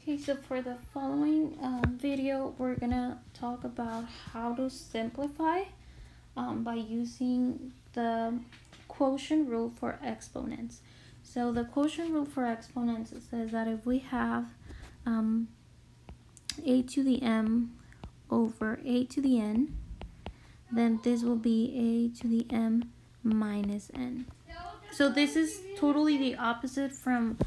Okay, so for the following video, we're gonna talk about how to simplify by using the quotient rule for exponents. So the quotient rule for exponents says that if we have a to the m over a to the n, then this will be a to the m minus n. So this is totally the opposite from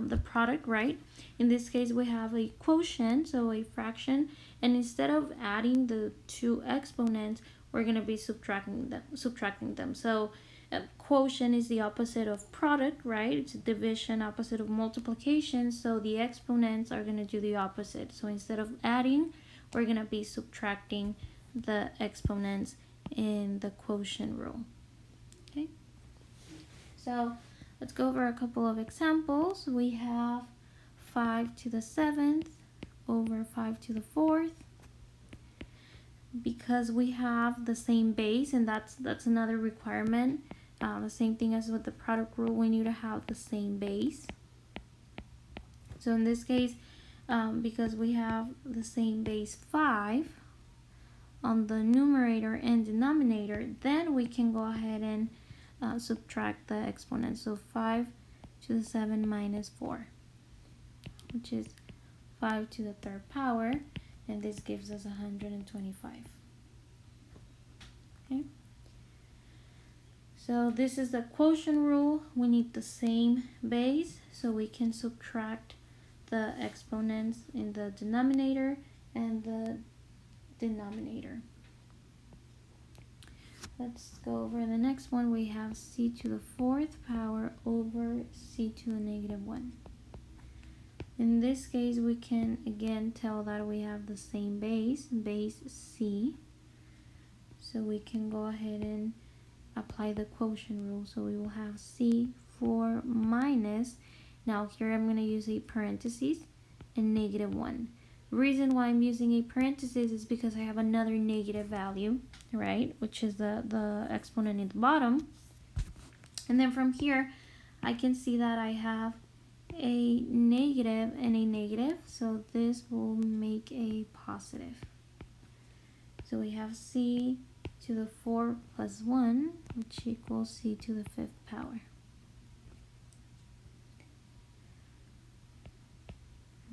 the product, right? In this case, we have a quotient, so a fraction, and instead of adding the two exponents, we're going to be subtracting them. So quotient is the opposite of product, right? It's division, opposite of multiplication, so the exponents are going to do the opposite. So instead of adding, we're going to be subtracting the exponents in the quotient rule. Okay, so let's go over a couple of examples. We have 5 to the 7th over 5 to the 4th. Because we have the same base, and that's another requirement. The same thing as with the product rule, we need to have the same base. So in this case, because we have the same base 5 on the numerator and denominator, then we can go ahead and subtract the exponent. So 5 to the 7 minus 4, which is 5 to the 3rd power, and this gives us 125. Okay, so this is the quotient rule. We need the same base, so we can subtract the exponents in the denominator and the denominator. Let's go over the next one. We have c to the 4th power over c to the negative 1. In this case, we can again tell that we have the same base c. So we can go ahead and apply the quotient rule. So we will have c4 minus, now here I'm going to use a parentheses and negative 1. The reason why I'm using a parenthesis is because I have another negative value, right, which is the exponent in the bottom. And then from here, I can see that I have a negative and a negative, so this will make a positive. So we have c to the 4 plus 1, which equals c to the 5th power.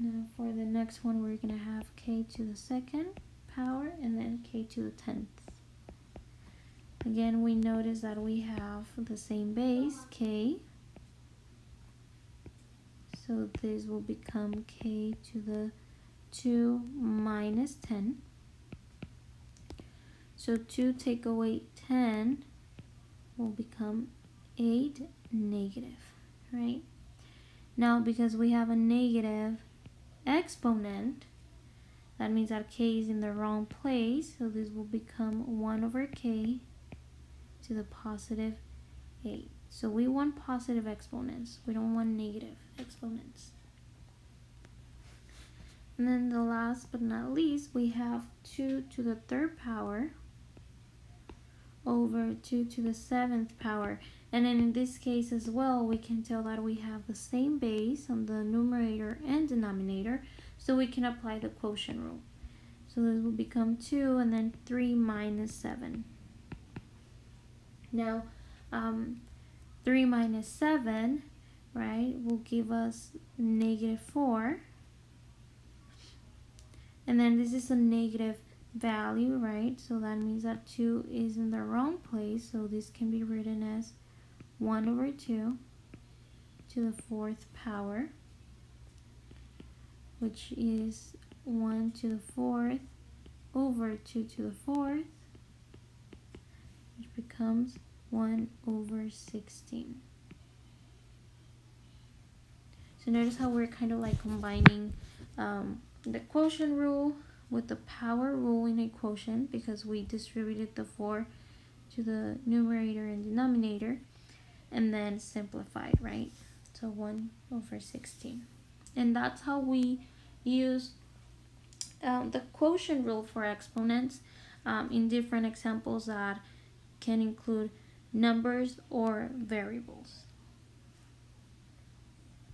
Now for the next one, we're going to have k to the 2nd power and then k to the 10th. Again, we notice that we have the same base, k. So this will become k to the 2 minus 10. So 2 take away 10 will become 8 negative, right? Now because we have a negative exponent, that means that k is in the wrong place, so this will become 1 over k to the positive 8. So we want positive exponents, we don't want negative exponents. And then the last but not least, we have 2 to the 3rd power over 2 to the 7th power. And then in this case as well, we can tell that we have the same base on the numerator and denominator, so we can apply the quotient rule. So this will become 2 and then 3 minus 7. Now 3 minus 7, right, will give us negative 4. And then this is a negative value, right? So that means that 2 is in the wrong place. So this can be written as 1 over 2 to the 4th power, which is 1 to the 4th over 2 to the 4th, which becomes 1 over 16. So notice how we're kind of like combining the quotient rule with the power rule in a quotient, because we distributed the 4 to the numerator and denominator and then simplified, right? So 1 over 16. And that's how we use the quotient rule for exponents in different examples that can include numbers or variables.